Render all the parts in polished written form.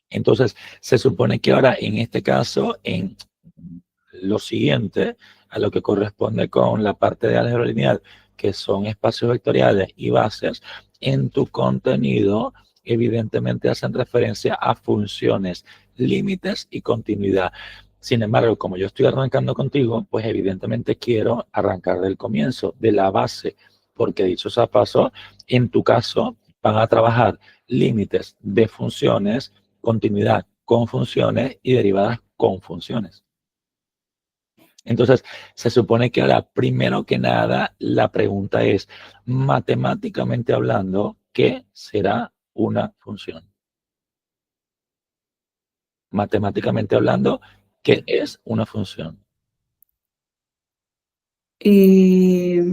Entonces, se supone que ahora, en este caso, en lo siguiente, a lo que corresponde con la parte de álgebra lineal, que son espacios vectoriales y bases, en tu contenido, evidentemente hacen referencia a funciones, límites y continuidad. Sin embargo, como yo estoy arrancando contigo, pues evidentemente quiero arrancar del comienzo, de la base, porque dicho sea paso, en tu caso van a trabajar límites de funciones, continuidad con funciones y derivadas con funciones. Entonces, se supone que ahora, primero que nada, la pregunta es, matemáticamente hablando, ¿qué será una función? Matemáticamente hablando, ¿qué es una función? Eh,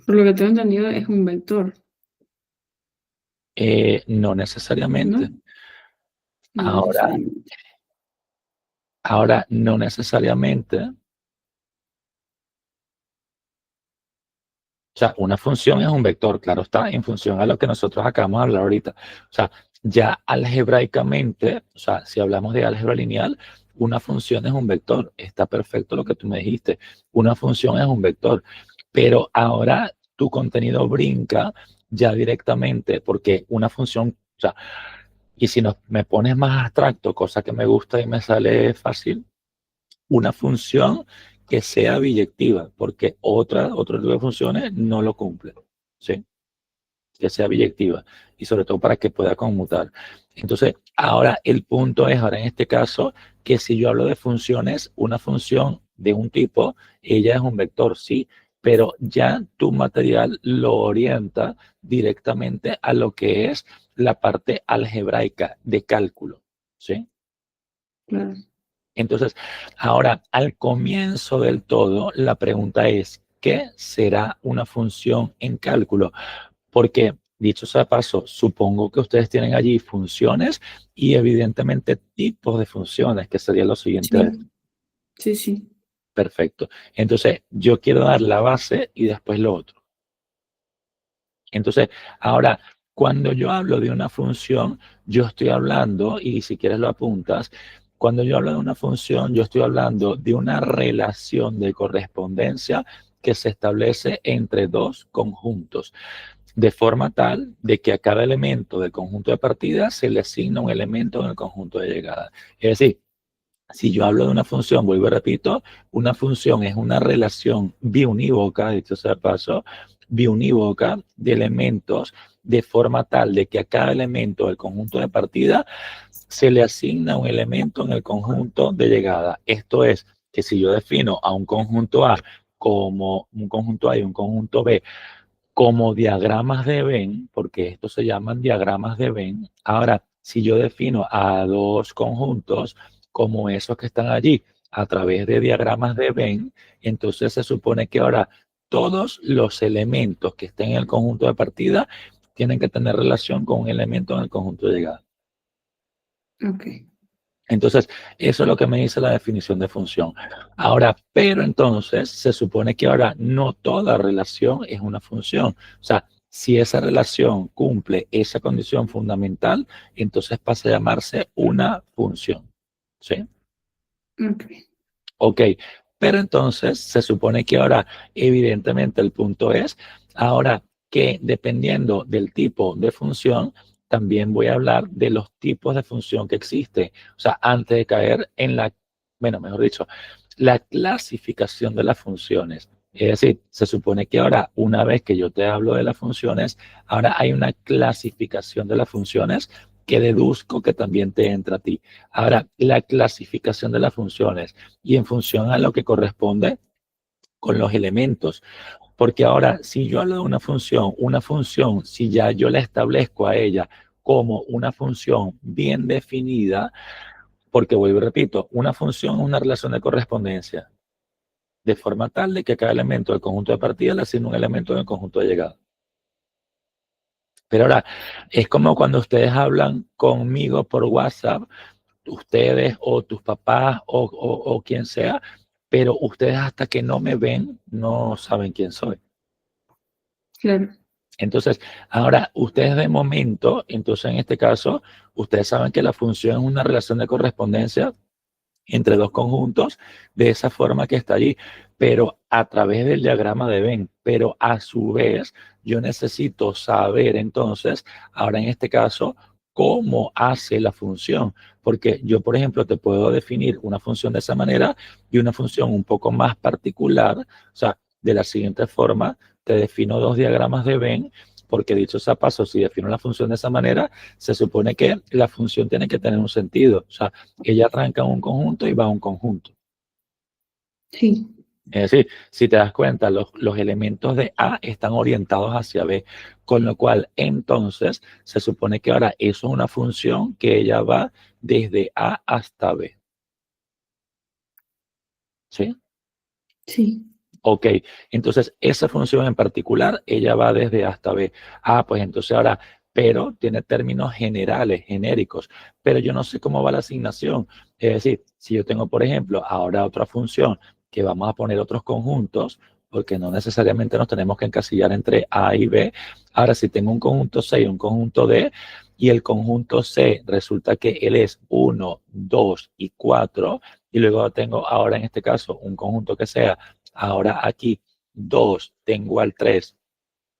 por lo que tengo entendido, es un vector, No necesariamente. ¿no? No Ahora, necesariamente. ahora, no necesariamente. O sea, una función es un vector, claro está, en función a lo que nosotros acabamos de hablar ahorita. O sea, ya algebraicamente, o sea, si hablamos de álgebra lineal, una función es un vector. Está perfecto lo que tú me dijiste. Una función es un vector. Pero ahora tu contenido brinca ya directamente porque una función, o sea, y si me pones más abstracto, cosa que me gusta y me sale fácil, una función que sea biyectiva, porque otro tipo de funciones no lo cumple, ¿sí? Que sea biyectiva y sobre todo para que pueda conmutar. Entonces, ahora el punto es, ahora en este caso, que si yo hablo de funciones, una función de un tipo, ella es un vector, sí, pero ya tu material lo orienta directamente a lo que es la parte algebraica de cálculo, ¿sí? Claro. Entonces, ahora, al comienzo del todo, la pregunta es, ¿qué será una función en cálculo? Porque, dicho sea de paso, supongo que ustedes tienen allí funciones y evidentemente tipos de funciones, que sería lo siguiente a esto. Sí, sí, sí. Perfecto. Entonces, yo quiero dar la base y después lo otro. Entonces, ahora, cuando yo hablo de una función, yo estoy hablando, y si quieres lo apuntas, cuando yo hablo de una función, yo estoy hablando de una relación de correspondencia que se establece entre dos conjuntos, de forma tal de que a cada elemento del conjunto de partida se le asigna un elemento en el conjunto de llegada. Es decir, si yo hablo de una función, vuelvo y repito, una función es una relación biunívoca, dicho sea de paso, biunívoca de elementos de forma tal de que a cada elemento del conjunto de partida se le asigna un elemento en el conjunto de llegada. Esto es que si yo defino a un conjunto A como un conjunto A y un conjunto B como diagramas de Venn, porque estos se llaman diagramas de Venn. Ahora, si yo defino a dos conjuntos como esos que están allí a través de diagramas de Venn, entonces se supone que ahora todos los elementos que estén en el conjunto de partida tienen que tener relación con un elemento en el conjunto de llegada. Ok. Entonces, eso es lo que me dice la definición de función. Ahora, pero entonces se supone que ahora no toda relación es una función. O sea, si esa relación cumple esa condición fundamental, entonces pasa a llamarse una función. ¿Sí? Ok. Ok, pero entonces se supone que ahora, evidentemente, el punto es, ahora que dependiendo del tipo de función, también voy a hablar de los tipos de función que existen. O sea, antes de caer en la, bueno, mejor dicho, la clasificación de las funciones. Es decir, se supone que ahora, una vez que yo te hablo de las funciones, ahora hay una clasificación de las funciones que deduzco que también te entra a ti. Ahora, la clasificación de las funciones y en función a lo que corresponde con los elementos. Porque ahora, si yo hablo de una función, si ya yo la establezco a ella como una función bien definida, porque vuelvo y repito, una función es una relación de correspondencia, de forma tal de que cada elemento del conjunto de partida le asigna un elemento en el conjunto de llegada. Pero ahora, es como cuando ustedes hablan conmigo por WhatsApp, ustedes o tus papás o quien sea, pero ustedes hasta que no me ven no saben quién soy. Claro. Entonces, ahora, ustedes de momento, entonces en este caso, ustedes saben que la función es una relación de correspondencia entre dos conjuntos de esa forma que está allí, pero a través del diagrama de Venn. Pero a su vez, yo necesito saber entonces, ahora en este caso, cómo hace la función. Porque yo, por ejemplo, te puedo definir una función de esa manera y una función un poco más particular, o sea, de la siguiente forma, te defino dos diagramas de Venn, porque dicho sea paso, si defino la función de esa manera, se supone que la función tiene que tener un sentido. O sea, ella arranca en un conjunto y va a un conjunto. Sí, Es decir, si te das cuenta, los elementos de A están orientados hacia B, con lo cual entonces se supone que ahora eso es una función que ella va desde A hasta B. ¿Sí? sí, Ok, entonces esa función en particular, ella va desde A hasta B. Ah, pues entonces ahora, pero tiene términos generales, genéricos, pero yo no sé cómo va la asignación. Es decir, si yo tengo, por ejemplo, ahora otra función que vamos a poner otros conjuntos, porque no necesariamente nos tenemos que encasillar entre A y B. Ahora, si tengo un conjunto C y un conjunto D, y el conjunto C resulta que él es 1, 2 y 4, y luego tengo ahora en este caso un conjunto que sea ahora aquí 2 tengo al 3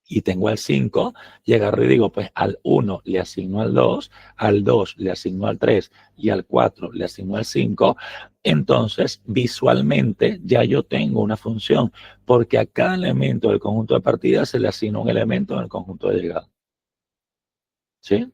y tengo al 5, y agarro y digo, pues al 1 le asigno al 2, al 2 le asigno al 3 y al 4 le asigno al 5, entonces visualmente ya yo tengo una función, porque a cada elemento del conjunto de partida se le asigna un elemento en el conjunto de llegada. ¿Sí?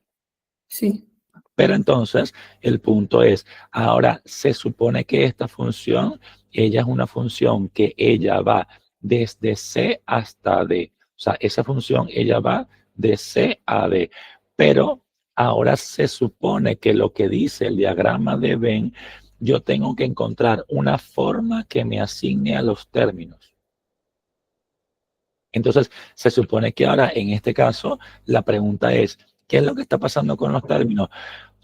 sí, Pero entonces el punto es, ahora se supone que esta función, ella es una función que ella va desde C hasta D. O sea, esa función ella va de C a D. Pero ahora se supone que lo que dice el diagrama de Venn, yo tengo que encontrar una forma que me asigne a los términos. Entonces, se supone que ahora, en este caso, la pregunta es, ¿qué es lo que está pasando con los términos?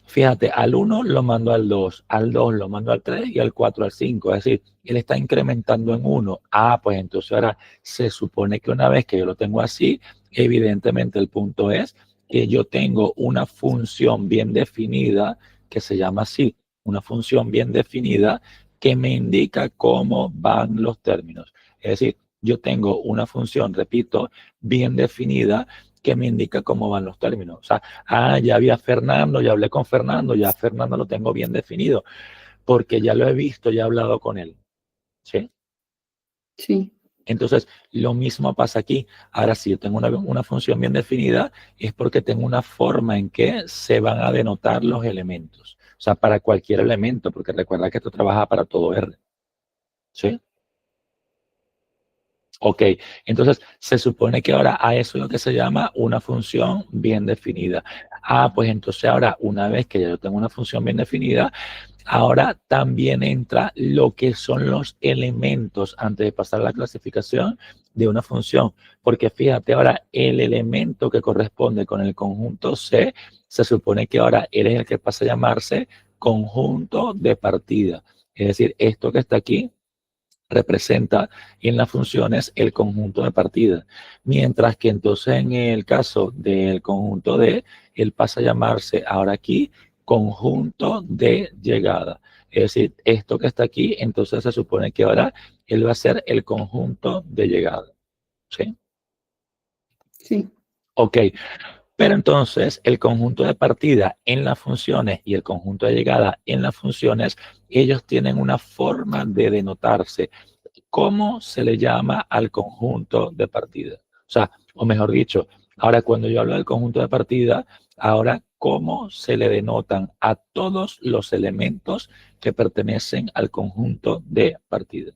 Fíjate, al 1 lo mando al 2, al 2 lo mando al 3 y al 4 al 5. Es decir, él está incrementando en 1. Ah, pues entonces ahora se supone que una vez que yo lo tengo así, evidentemente el punto es que yo tengo una función bien definida que se llama así, una función bien definida que me indica cómo van los términos. Es decir, yo tengo una función, repito, bien definida que me indica cómo van los términos. O sea, ya vi a Fernando, ya hablé con Fernando, ya Fernando lo tengo bien definido, porque ya lo he visto, ya he hablado con él. ¿Sí? sí, Entonces, lo mismo pasa aquí. Ahora, si yo tengo una función bien definida, es porque tengo una forma en que se van a denotar los elementos. O sea, para cualquier elemento, porque recuerda que esto trabaja para todo R. ¿Sí? Ok, entonces se supone que ahora a eso es lo que se llama una función bien definida. Ah, pues entonces ahora, una vez que ya yo tengo una función bien definida, ahora también entra lo que son los elementos antes de pasar a la clasificación de una función. Porque fíjate, ahora el elemento que corresponde con el conjunto C, se supone que ahora él es el que pasa a llamarse conjunto de partida. Es decir, esto que está aquí representa en las funciones el conjunto de partida. Mientras que entonces en el caso del conjunto D, él pasa a llamarse ahora aquí conjunto de llegada. Es decir, esto que está aquí, entonces se supone que ahora él va a ser el conjunto de llegada. ¿Sí? sí. Ok, pero entonces el conjunto de partida en las funciones y el conjunto de llegada en las funciones, ellos tienen una forma de denotarse. ¿Cómo se le llama al conjunto de partida? O sea, o mejor dicho, ahora cuando yo hablo del conjunto de partida, ahora cómo se le denotan a todos los elementos que pertenecen al conjunto de partida.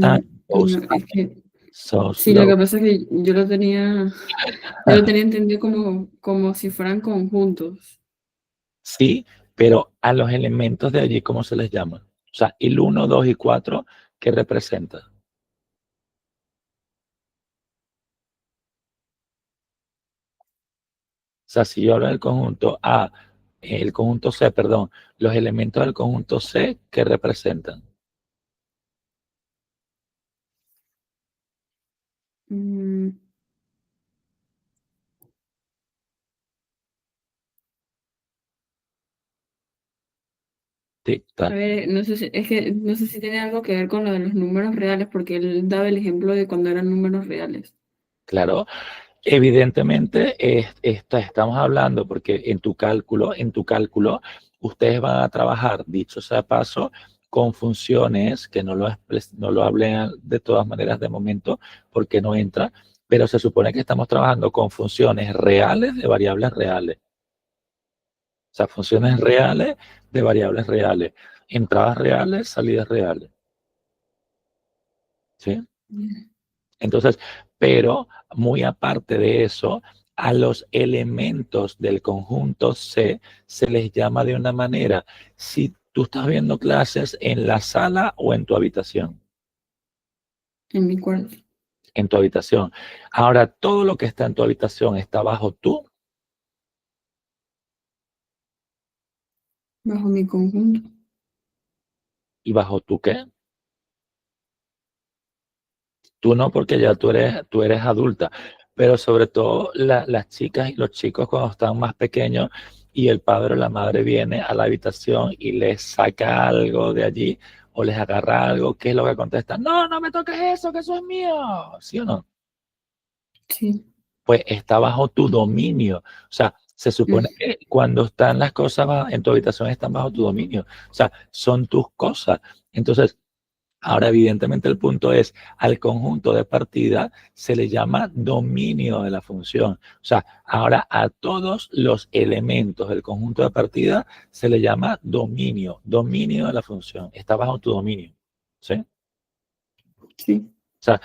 Ah, No, es que so sí, lo slow. que pasa es que yo lo tenía entendido como si fueran conjuntos. Sí, pero a los elementos de allí, ¿cómo se les llama? O sea, el 1, 2 y 4, ¿qué representa? O sea, si yo hablo del conjunto A, el conjunto C, perdón, los elementos del conjunto C, ¿qué representan? Sí, A ver, no sé si, es que no sé si tiene algo que ver con lo de los números reales, porque él daba el ejemplo de cuando eran números reales. claro. Evidentemente, estamos hablando porque en tu cálculo, ustedes van a trabajar, dicho sea de paso, con funciones que no lo hablen de todas maneras de momento porque no entra, pero se supone que estamos trabajando con funciones reales de variables reales. O sea, funciones reales de variables reales. Entradas reales, salidas reales. ¿Sí? Entonces, pero muy aparte de eso, a los elementos del conjunto C se les llama de una manera. Si tú estás viendo clases en la sala o en tu habitación, En mi cuarto, en tu habitación. Ahora, todo lo que está en tu habitación está bajo tú bajo mi conjunto. y bajo tú qué. Tú no, porque ya tú eres adulta, pero sobre todo las chicas y los chicos cuando están más pequeños y el padre o la madre viene a la habitación y les saca algo de allí o les agarra algo, ¿qué es lo que contestan? No, no me toques eso, que eso es mío, ¿sí o no? Sí. Pues está bajo tu dominio. O sea, se supone Mm, que cuando están las cosas en tu habitación están bajo tu dominio. O sea, son tus cosas. Entonces, ahora, evidentemente, el punto es, al conjunto de partida se le llama dominio de la función. O sea, ahora a todos los elementos del conjunto de partida se le llama dominio, dominio de la función. Está bajo tu dominio. ¿Sí? O sí. sea,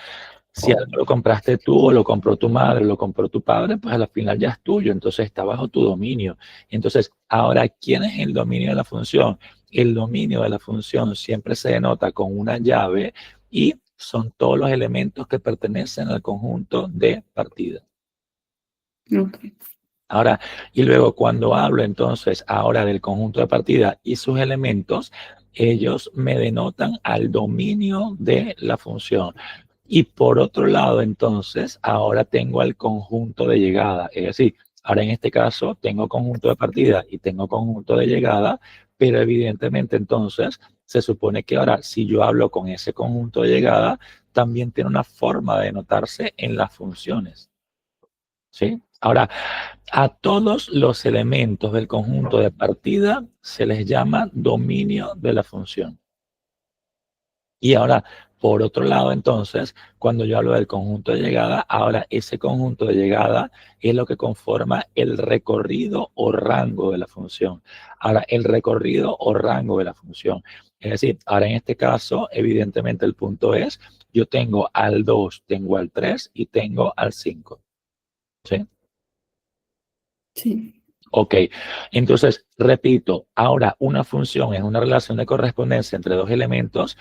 si algo lo compraste tú o lo compró tu madre, lo compró tu padre, pues al final ya es tuyo, entonces está bajo tu dominio. Entonces, ahora, ¿quién es el dominio de la función? El dominio de la función siempre se denota con una llave y son todos los elementos que pertenecen al conjunto de partida. Ok. Ahora, y luego cuando hablo entonces ahora del conjunto de partida y sus elementos, ellos me denotan al dominio de la función. Y por otro lado, entonces, ahora tengo el conjunto de llegada. Es decir, ahora en este caso tengo conjunto de partida y tengo conjunto de llegada, pero evidentemente entonces se supone que ahora si yo hablo con ese conjunto de llegada, también tiene una forma de denotarse en las funciones. ¿Sí? Ahora, a todos los elementos del conjunto de partida se les llama dominio de la función. Y ahora, por otro lado, entonces, cuando yo hablo del conjunto de llegada, ahora ese conjunto de llegada es lo que conforma el recorrido o rango de la función. Ahora, el recorrido o rango de la función. Es decir, ahora en este caso, evidentemente el punto es, yo tengo al 2, tengo al 3 y tengo al 5. ¿Sí? Sí. Ok, entonces, repito, ahora una función es una relación de correspondencia entre dos elementos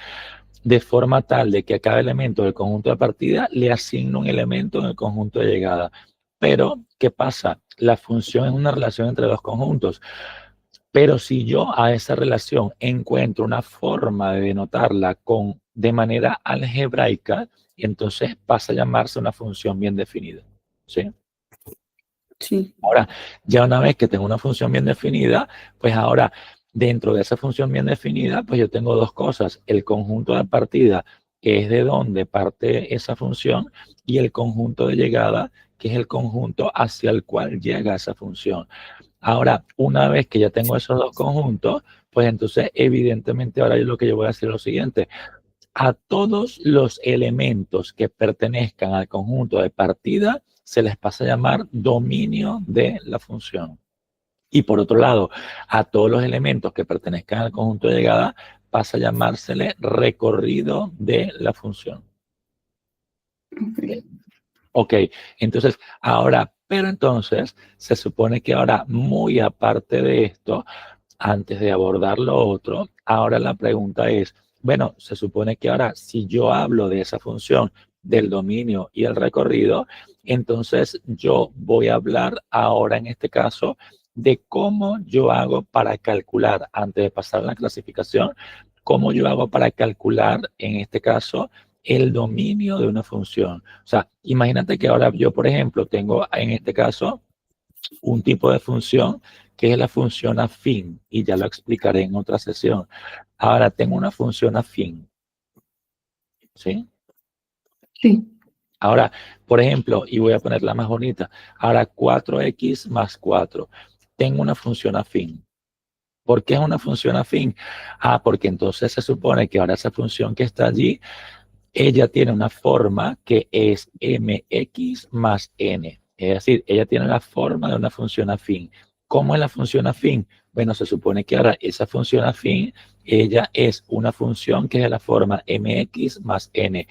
de forma tal de que a cada elemento del conjunto de partida le asigno un elemento en el conjunto de llegada. Pero, ¿qué pasa? La función es una relación entre dos conjuntos. Pero si yo a esa relación encuentro una forma de denotarla de manera algebraica, entonces pasa a llamarse una función bien definida. ¿Sí? Sí. Ahora, ya una vez que tengo una función bien definida, pues ahora dentro de esa función bien definida, pues yo tengo dos cosas, el conjunto de partida, que es de donde parte esa función, y el conjunto de llegada, que es el conjunto hacia el cual llega esa función. Ahora, una vez que ya tengo esos dos conjuntos, pues entonces evidentemente ahora yo lo que yo voy a hacer es lo siguiente, a todos los elementos que pertenezcan al conjunto de partida se les pasa a llamar dominio de la función. Y por otro lado, a todos los elementos que pertenezcan al conjunto de llegada pasa a llamársele recorrido de la función. Ok. Ok, entonces ahora, pero entonces se supone que ahora, muy aparte de esto, antes de abordar lo otro, ahora la pregunta es, bueno, se supone que ahora si yo hablo de esa función del dominio y el recorrido, entonces yo voy a hablar ahora en este caso de cómo yo hago para calcular, antes de pasar a la clasificación, cómo yo hago para calcular en este caso el dominio de una función. O sea, imagínate que ahora yo, por ejemplo, tengo en este caso un tipo de función que es la función afín, y ya lo explicaré en otra sesión. Ahora tengo una función afín, ¿sí? Sí. Ahora, por ejemplo, y voy a ponerla más bonita, ahora 4x más 4. Tengo una función afín. ¿Por qué es una función afín? Porque entonces se supone que ahora esa función que está allí, ella tiene una forma que es mx más n. Es decir, ella tiene la forma de una función afín. ¿Cómo es la función afín? Bueno, se supone que ahora esa función afín, ella es una función que es de la forma mx más n,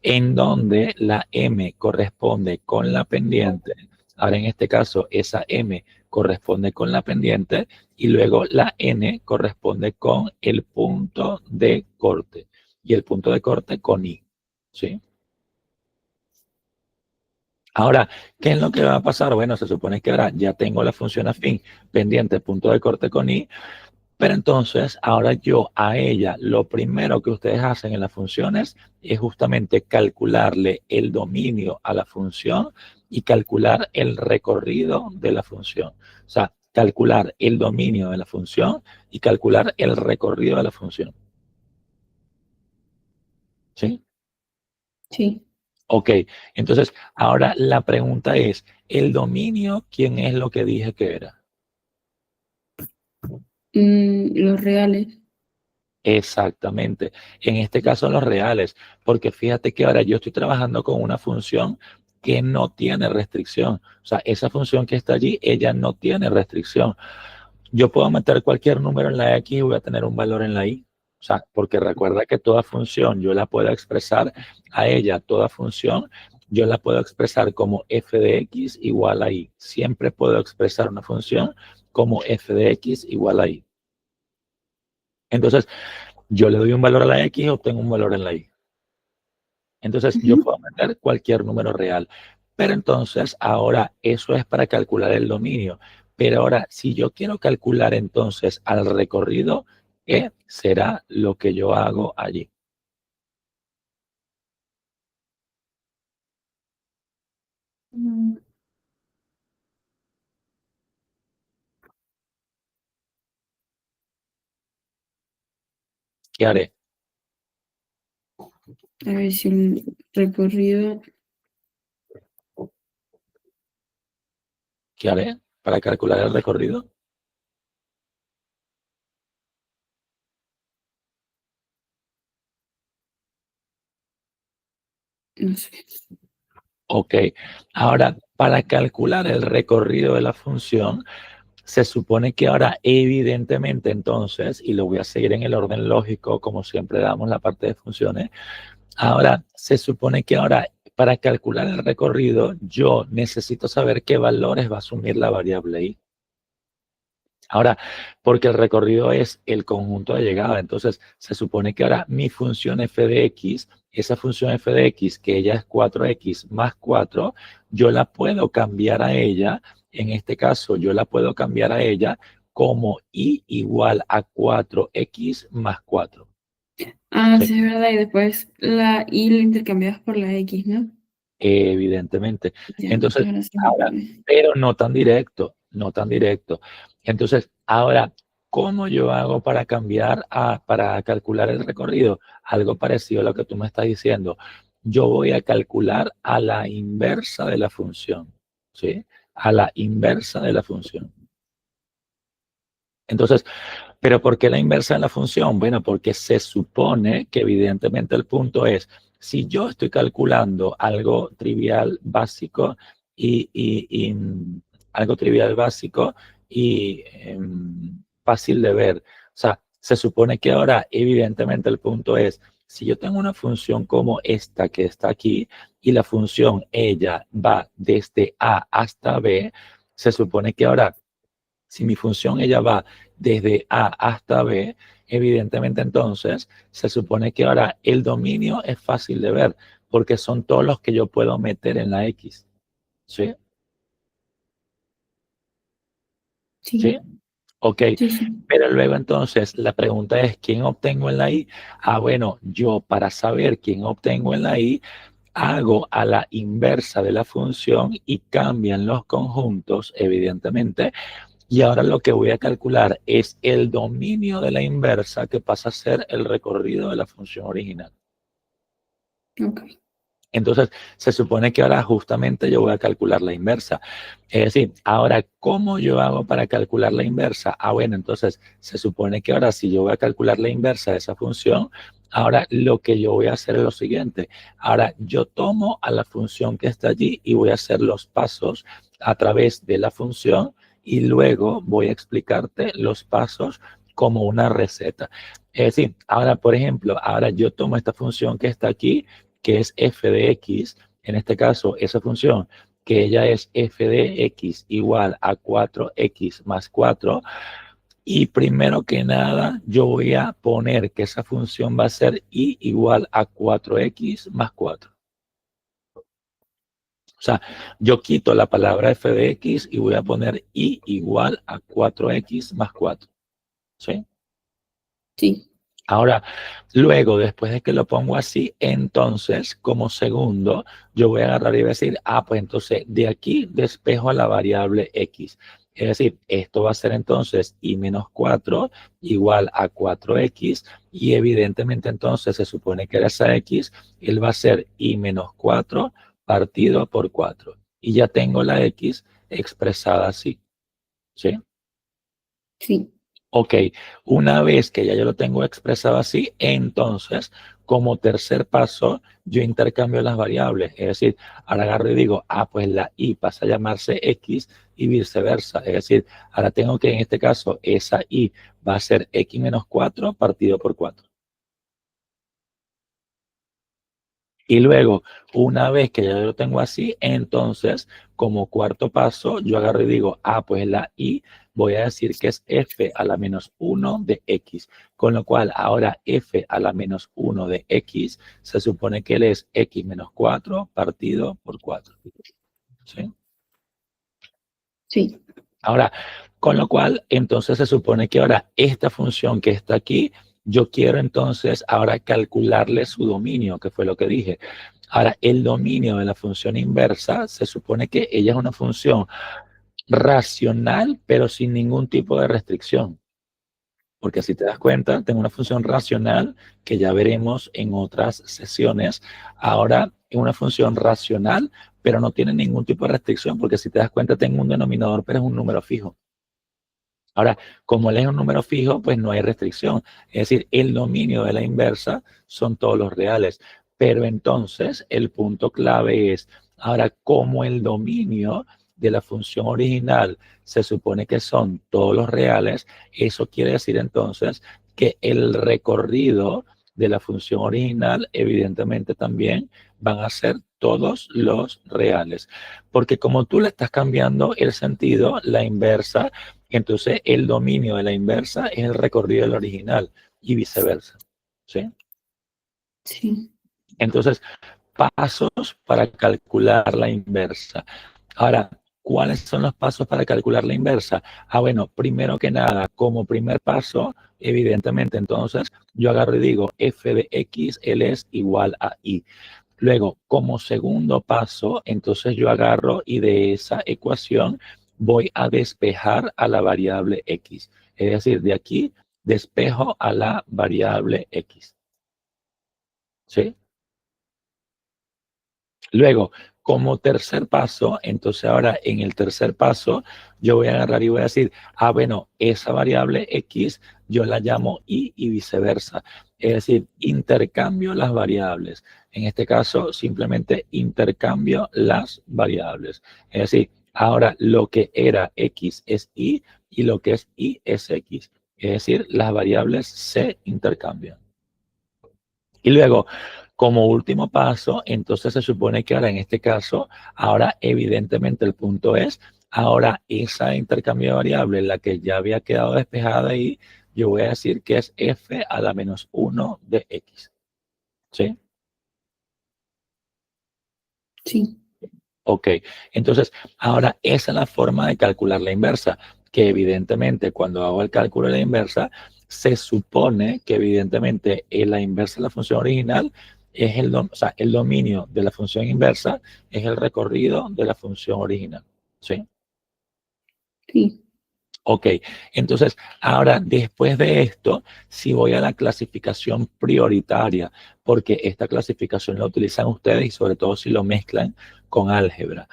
en donde la m corresponde con la pendiente. Ahora en este caso esa m corresponde con la pendiente y luego la n corresponde con el punto de corte y el punto de corte con i, ¿sí? Ahora, ¿qué es lo que va a pasar? Bueno, se supone que ahora ya tengo la función afín pendiente, punto de corte con i, pero entonces, ahora yo a ella, lo primero que ustedes hacen en las funciones es justamente calcularle el dominio a la función y calcular el recorrido de la función. O sea, calcular el dominio de la función y calcular el recorrido de la función. ¿Sí? Sí. Ok, entonces ahora la pregunta es, ¿el dominio quién es lo que dije que era? Los reales. Exactamente. En este caso los reales, porque fíjate que ahora yo estoy trabajando con una función que no tiene restricción. O sea, esa función que está allí, ella no tiene restricción. Yo puedo meter cualquier número en la X y voy a tener un valor en la Y. O sea, porque recuerda que toda función yo la puedo expresar a ella, toda función yo la puedo expresar como f de x igual a y. Siempre puedo expresar una función como f de x igual a y. Entonces, yo le doy un valor a la X y obtengo un valor en la Y. Entonces, yo Ujú. puedo meter cualquier número real. Pero entonces, ahora eso es para calcular el dominio. Pero ahora, si yo quiero calcular entonces al recorrido, ¿qué será lo que yo hago allí? Mm, ¿Qué haré? A ver si el recorrido. ¿Qué haré para calcular el recorrido? No sé. Ok. Ahora, para calcular el recorrido de la función, se supone que ahora, evidentemente, entonces, y lo voy a seguir en el orden lógico, como siempre damos la parte de funciones. Ahora, se supone que ahora para calcular el recorrido, yo necesito saber qué valores va a asumir la variable i. Ahora, porque el recorrido es el conjunto de llegada, entonces se supone que ahora mi función f de x, esa función f de x, que ella es 4x más 4, yo la puedo cambiar a ella, en este caso yo la puedo cambiar a ella como i igual a 4x más 4. Ah, ¿Sí? sí, es verdad. Y después la I la intercambias por la X, ¿no? Evidentemente. Ya, Entonces, ahora sí me ahora, acordé. pero no tan directo, no tan directo. Entonces, ahora, ¿cómo yo hago para cambiar para calcular el recorrido? Algo parecido a lo que tú me estás diciendo. Yo voy a calcular a la inversa de la función, ¿sí? A la inversa de la función. Entonces, ¿pero por qué la inversa de la función? Bueno, porque se supone que evidentemente el punto es, si yo estoy calculando algo trivial básico y algo trivial básico y fácil de ver, o sea, se supone que ahora evidentemente el punto es, si yo tengo una función como esta que está aquí y la función ella va desde A hasta B, se supone que ahora si mi función ella va desde A hasta B, evidentemente entonces se supone que ahora el dominio es fácil de ver porque son todos los que yo puedo meter en la X. ¿Sí? Sí, ¿Sí? Ok. sí, sí. Pero luego entonces la pregunta es, ¿quién obtengo en la Y? Bueno, yo para saber quién obtengo en la Y, hago a la inversa de la función y cambian los conjuntos, evidentemente, Y ahora lo que voy a calcular es el dominio de la inversa que pasa a ser el recorrido de la función original. Ok. Entonces, se supone que ahora justamente yo voy a calcular la inversa. Es decir, ahora, ¿cómo yo hago para calcular la inversa? Ah, bueno, entonces, se supone que ahora si yo voy a calcular la inversa de esa función, ahora lo que yo voy a hacer es lo siguiente. Ahora, yo tomo a la función que está allí y voy a hacer los pasos a través de la función y luego voy a explicarte los pasos como una receta. Es decir, ahora, por ejemplo, ahora yo tomo esta función que está aquí, que es f de x, en este caso esa función, que ella es f de x igual a 4x más 4, y primero que nada yo voy a poner que esa función va a ser y igual a 4x más 4. O sea, yo quito la palabra f de x y voy a poner y igual a 4x más 4. ¿Sí? Sí. Ahora, luego, después de que lo pongo así, entonces, como segundo, yo voy a agarrar y voy a decir, ah, pues entonces, de aquí despejo a la variable x. Es decir, esto va a ser entonces y menos 4 igual a 4x, y evidentemente entonces se supone que era esa x, él va a ser y menos 4 partido por 4. Y ya tengo la x expresada así. ¿Sí? Sí. Ok, una vez que ya yo lo tengo expresado así, entonces, como tercer paso, yo intercambio las variables. Es decir, ahora agarro y digo, ah, pues la y pasa a llamarse x y viceversa. Es decir, ahora tengo que en este caso, esa y va a ser x menos 4 partido por 4. Y luego, una vez que ya lo tengo así, entonces, como cuarto paso, yo agarro y digo, ah, pues la y voy a decir que es f a la menos 1 de x. Con lo cual, ahora f a la menos 1 de x, se supone que él es x menos 4 partido por 4. ¿Sí? Sí. Ahora, con lo cual, entonces se supone que ahora esta función que está aquí, yo quiero entonces ahora calcularle su dominio, que fue lo que dije. Ahora, el dominio de la función inversa, se supone que ella es una función racional, pero sin ningún tipo de restricción. Porque si te das cuenta, tengo una función racional que ya veremos en otras sesiones. Ahora es una función racional, pero no tiene ningún tipo de restricción, porque si te das cuenta, tengo un denominador, pero es un número fijo. Ahora, como él es un número fijo, pues no hay restricción. Es decir, el dominio de la inversa son todos los reales. Pero entonces, el punto clave es, ahora, como el dominio de la función original se supone que son todos los reales, eso quiere decir entonces que el recorrido de la función original, evidentemente también van a ser todos los reales. Porque como tú le estás cambiando el sentido, la inversa, entonces el dominio de la inversa es el recorrido del original y viceversa. ¿Sí? Sí. Entonces, pasos para calcular la inversa. Ahora, ¿cuáles son los pasos para calcular la inversa? Ah, bueno, primero que nada, como primer paso, evidentemente, entonces yo agarro y digo f de x, L es igual a y. Luego, como segundo paso, entonces yo agarro y de esa ecuación voy a despejar a la variable x. Es decir, de aquí despejo a la variable x. ¿Sí? Luego, como tercer paso, entonces ahora en el tercer paso, yo voy a agarrar y voy a decir, ah, bueno, esa variable x yo la llamo y viceversa. Es decir, intercambio las variables. En este caso, simplemente intercambio las variables. Es decir, ahora lo que era x es y lo que es y es x. Es decir, las variables se intercambian. Y luego, como último paso, entonces se supone que ahora en este caso, ahora evidentemente el punto es, ahora esa intercambio de variable, la que ya había quedado despejada ahí, yo voy a decir que es f a la menos 1 de x. ¿Sí? Sí. Ok, entonces ahora esa es la forma de calcular la inversa, que evidentemente cuando hago el cálculo de la inversa, se supone que evidentemente la inversa de la función original es o sea, el dominio de la función inversa es el recorrido de la función original. ¿Sí? Sí. Ok, entonces ahora después de esto, si voy a la clasificación prioritaria, porque esta clasificación la utilizan ustedes y sobre todo si lo mezclan con álgebra.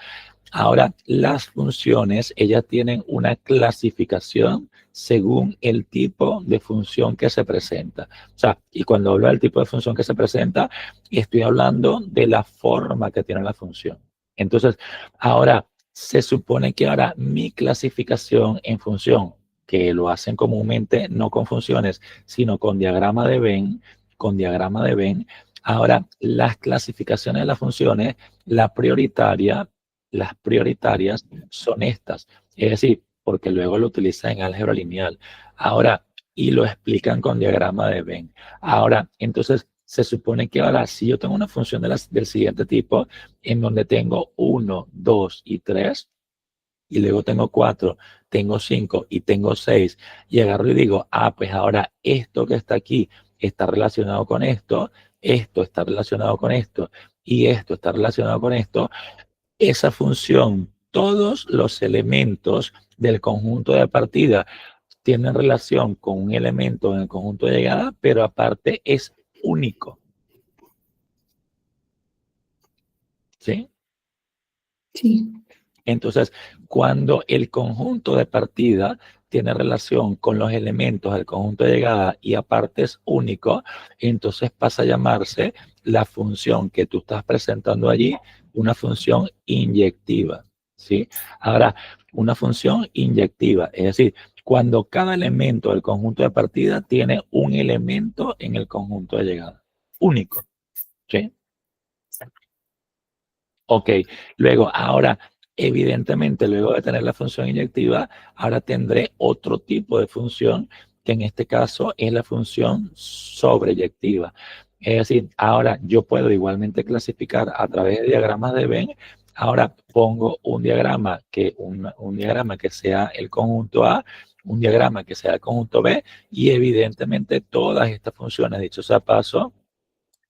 Ahora, las funciones, ellas tienen una clasificación según el tipo de función que se presenta. O sea, y cuando hablo del tipo de función que se presenta, estoy hablando de la forma que tiene la función. Entonces, ahora, se supone que ahora mi clasificación en función, que lo hacen comúnmente no con funciones, sino con diagrama de Venn, ahora las clasificaciones de las funciones, la prioritaria, las prioritarias son estas. Es decir, porque luego lo utilizan en álgebra lineal. Ahora, y lo explican con diagrama de Venn. Ahora, entonces, se supone que ahora, si yo tengo una función del siguiente tipo, en donde tengo 1, 2 y 3, y luego tengo 4, tengo 5 y tengo 6, y agarro y digo, pues ahora esto que está aquí está relacionado con esto está relacionado con esto, y esto está relacionado con esto, esa función, todos los elementos del conjunto de partida tienen relación con un elemento en el conjunto de llegada, pero aparte es único. ¿Sí? Sí. Entonces, cuando el conjunto de partida tiene relación con los elementos del conjunto de llegada y aparte es único, entonces pasa a llamarse la función que tú estás presentando allí una función inyectiva. ¿Sí? Ahora, una función inyectiva, es decir, cuando cada elemento del conjunto de partida tiene un elemento en el conjunto de llegada, único. ¿Sí? Ok, luego, ahora, evidentemente, luego de tener la función inyectiva, ahora tendré otro tipo de función, que en este caso es la función sobreyectiva. Es decir, ahora yo puedo igualmente clasificar a través de diagramas de Venn. Ahora pongo un diagrama que sea el conjunto A, un diagrama que sea el conjunto B, y evidentemente todas estas funciones, dicho sea paso,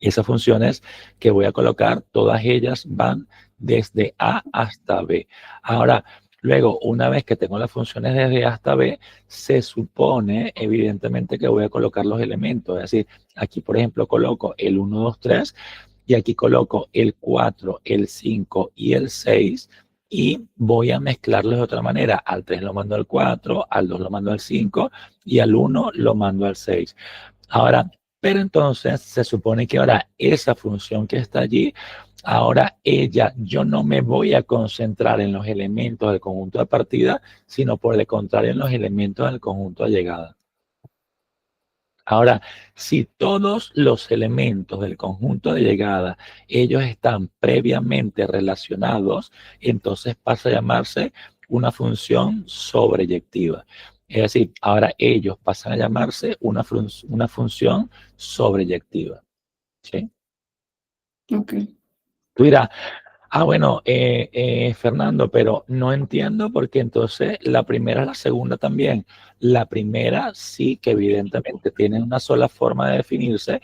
esas funciones que voy a colocar, todas ellas van desde A hasta B. Ahora, luego, una vez que tengo las funciones desde A hasta B, se supone, evidentemente, que voy a colocar los elementos. Es decir, aquí, por ejemplo, coloco el 1, 2, 3, y aquí coloco el 4, el 5 y el 6, y voy a mezclarlos de otra manera. Al 3 lo mando al 4, al 2 lo mando al 5 y al 1 lo mando al 6. Ahora, pero entonces se supone que ahora esa función que está allí, ahora yo no me voy a concentrar en los elementos del conjunto de partida, sino por el contrario en los elementos del conjunto de llegada. Ahora, si todos los elementos del conjunto de llegada, ellos están previamente relacionados, entonces pasa a llamarse una función sobreyectiva. Es decir, ahora ellos pasan a llamarse una función sobreyectiva. ¿Sí? Ok. Tú dirás, bueno, Fernando, pero no entiendo porque entonces la primera y la segunda también. La primera sí que evidentemente tienen una sola forma de definirse,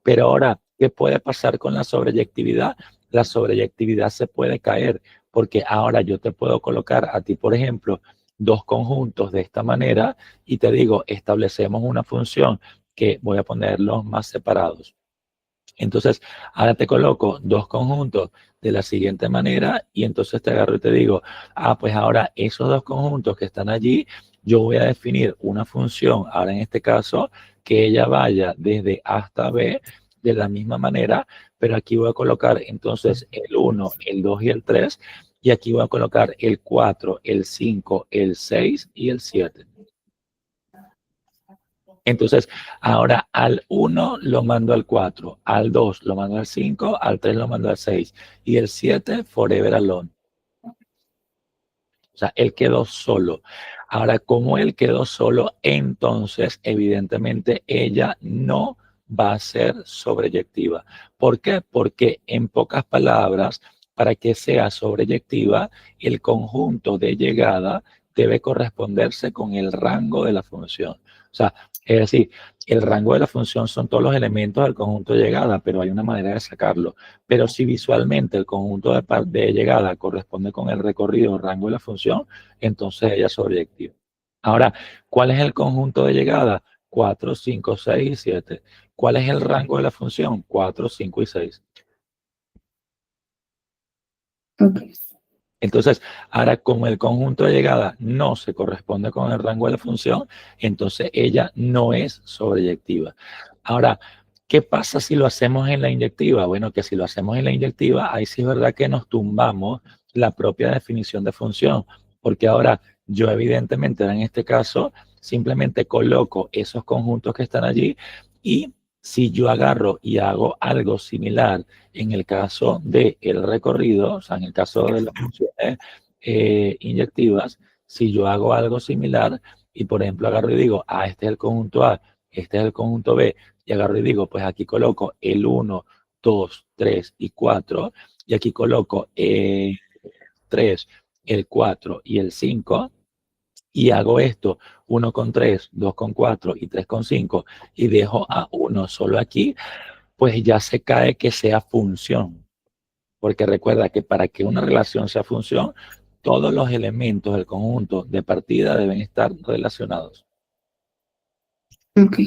pero ahora, ¿qué puede pasar con la sobreyectividad? La sobreyectividad se puede caer porque ahora yo te puedo colocar a ti, por ejemplo, dos conjuntos de esta manera y te digo, establecemos una función que voy a ponerlos más separados. Entonces, ahora te coloco dos conjuntos de la siguiente manera y entonces te agarro y te digo, pues ahora esos dos conjuntos que están allí, yo voy a definir una función, ahora en este caso, que ella vaya desde A hasta B de la misma manera, pero aquí voy a colocar entonces el 1, el 2 y el 3, y aquí voy a colocar el 4, el 5, el 6 y el 7. Entonces, ahora al 1 lo mando al 4, al 2 lo mando al 5, al 3 lo mando al 6 y el 7 forever alone. O sea, él quedó solo. Ahora, como él quedó solo, entonces evidentemente ella no va a ser sobreyectiva. ¿Por qué? Porque en pocas palabras, para que sea sobreyectiva, el conjunto de llegada debe corresponderse con el rango de la función. O sea, es decir, el rango de la función son todos los elementos del conjunto de llegada, pero hay una manera de sacarlo. Pero si visualmente el conjunto de llegada corresponde con el recorrido o rango de la función, entonces ella es sobreyectiva. Ahora, ¿cuál es el conjunto de llegada? 4, 5, 6 y 7. ¿Cuál es el rango de la función? 4, 5 y 6. Ok. Entonces, ahora como el conjunto de llegada no se corresponde con el rango de la función, entonces ella no es sobreyectiva. Ahora, ¿qué pasa si lo hacemos en la inyectiva? Bueno, que si lo hacemos en la inyectiva, ahí sí es verdad que nos tumbamos la propia definición de función, porque ahora yo evidentemente en este caso simplemente coloco esos conjuntos que están allí y si yo agarro y hago algo similar en el caso del recorrido, o sea, en el caso de las funciones inyectivas, si yo hago algo similar y, por ejemplo, agarro y digo, este es el conjunto A, este es el conjunto B, y agarro y digo, pues aquí coloco el 1, 2, 3 y 4, y aquí coloco el 3, el 4 y el 5, y hago esto 1 con 3, 2 con 4 y 3 con 5, y dejo a 1 solo aquí, pues ya se cae que sea función. Porque recuerda que para que una relación sea función, todos los elementos del conjunto de partida deben estar relacionados. Ok.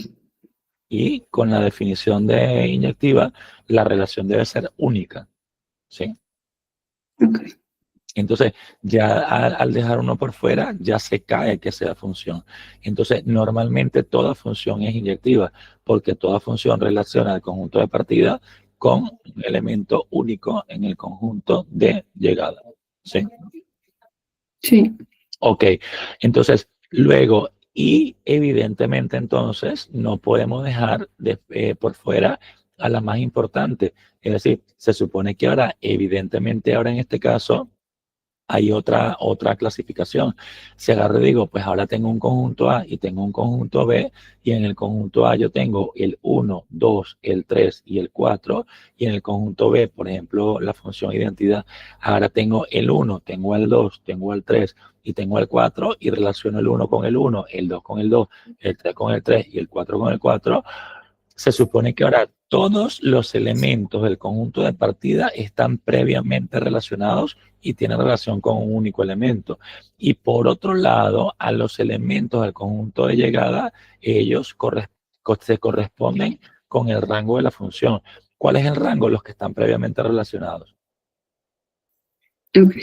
Y con la definición de inyectiva, la relación debe ser única. ¿Sí? Ok. Entonces, ya al dejar uno por fuera, ya se cae que sea función. Entonces, normalmente toda función es inyectiva, porque toda función relaciona el conjunto de partida con un elemento único en el conjunto de llegada. ¿Sí? Sí. Ok, entonces luego, y evidentemente entonces no podemos dejar por fuera a la más importante. Es decir, se supone que ahora, evidentemente ahora en este caso, hay otra clasificación. Si agarro y digo, pues ahora tengo un conjunto A y tengo un conjunto B, y en el conjunto A yo tengo el 1, 2, el 3 y el 4, y en el conjunto B, por ejemplo, la función identidad, ahora tengo el 1, tengo el 2, tengo el 3 y tengo el 4, y relaciono el 1 con el 1, el 2 con el 2, el 3 con el 3 y el 4 con el 4. Se supone que ahora todos los elementos del conjunto de partida están previamente relacionados y tienen relación con un único elemento. Y por otro lado, a los elementos del conjunto de llegada, ellos se corresponden con el rango de la función. ¿Cuál es el rango? Los que están previamente relacionados. Ok.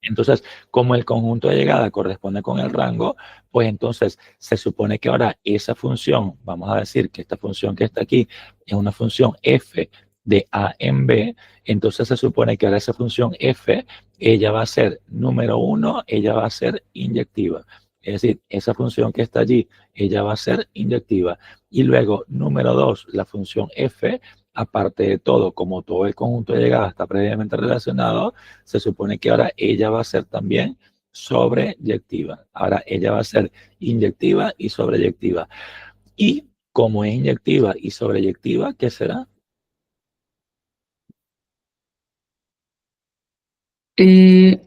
Entonces, como el conjunto de llegada corresponde con el rango, pues entonces se supone que ahora esa función, vamos a decir que esta función que está aquí es una función f de a en b, entonces se supone que ahora esa función f, ella va a ser número 1, ella va a ser inyectiva. Es decir, esa función que está allí, ella va a ser inyectiva. Y luego, número 2, la función f, aparte de todo, como todo el conjunto de llegada está previamente relacionado, se supone que ahora ella va a ser también sobreyectiva. Ahora ella va a ser inyectiva y sobreyectiva. Y como es inyectiva y sobreyectiva, ¿qué será? Eh,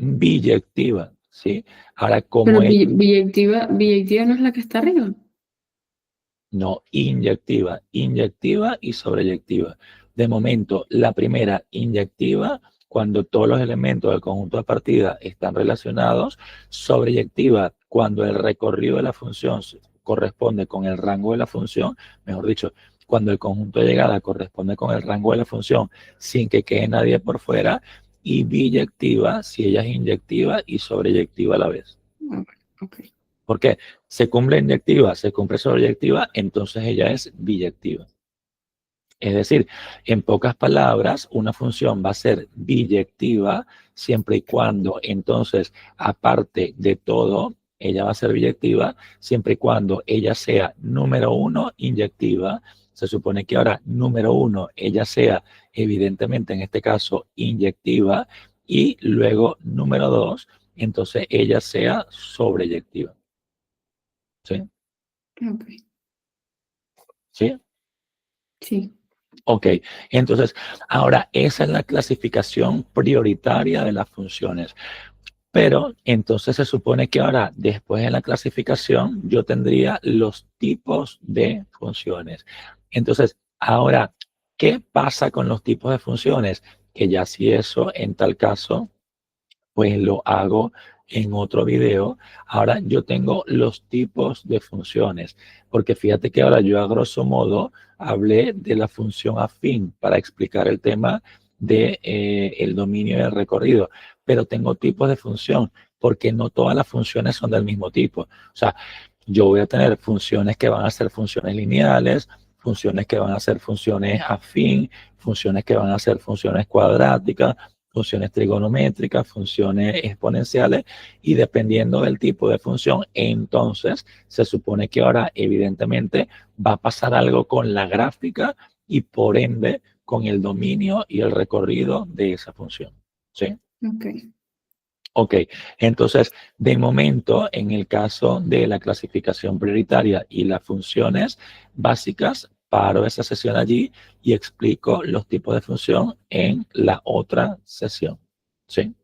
Biyectiva, ¿sí? Ahora, como pero es biyectiva no es la que está arriba. no inyectiva, inyectiva y sobreyectiva. De momento, la primera inyectiva, cuando todos los elementos del conjunto de partida están relacionados, sobreyectiva, cuando el recorrido de la función corresponde con el rango de la función, mejor dicho, cuando el conjunto de llegada corresponde con el rango de la función sin que quede nadie por fuera, y biyectiva si ella es inyectiva y sobreyectiva a la vez. Ok. Porque se cumple inyectiva, se cumple sobreyectiva, entonces ella es biyectiva. Es decir, en pocas palabras, una función va a ser biyectiva siempre y cuando, entonces, aparte de todo, ella va a ser biyectiva siempre y cuando ella sea número 1 inyectiva. Se supone que ahora número 1 ella sea evidentemente en este caso inyectiva y luego número 2 entonces ella sea sobreyectiva. ¿Sí? Ok. ¿Sí? Sí. Ok, entonces, ahora esa es la clasificación prioritaria de las funciones. Pero entonces se supone que ahora, después de la clasificación, yo tendría los tipos de funciones. Entonces, ahora, ¿qué pasa con los tipos de funciones? que ya si eso, en tal caso, pues lo hago en otro video. Ahora yo tengo los tipos de funciones, porque fíjate que ahora yo a grosso modo hablé de la función afín para explicar el tema de el dominio y el recorrido, pero tengo tipos de función, porque no todas las funciones son del mismo tipo. O sea, yo voy a tener funciones que van a ser funciones lineales, funciones que van a ser funciones afín, funciones que van a ser funciones cuadráticas, funciones trigonométricas, funciones exponenciales, y dependiendo del tipo de función, entonces se supone que ahora evidentemente va a pasar algo con la gráfica y por ende con el dominio y el recorrido de esa función. ¿Sí? Ok. Ok, entonces, de momento, en el caso de la clasificación prioritaria y las funciones básicas, paro esa sesión allí y explico los tipos de función en la otra sesión. ¿Sí?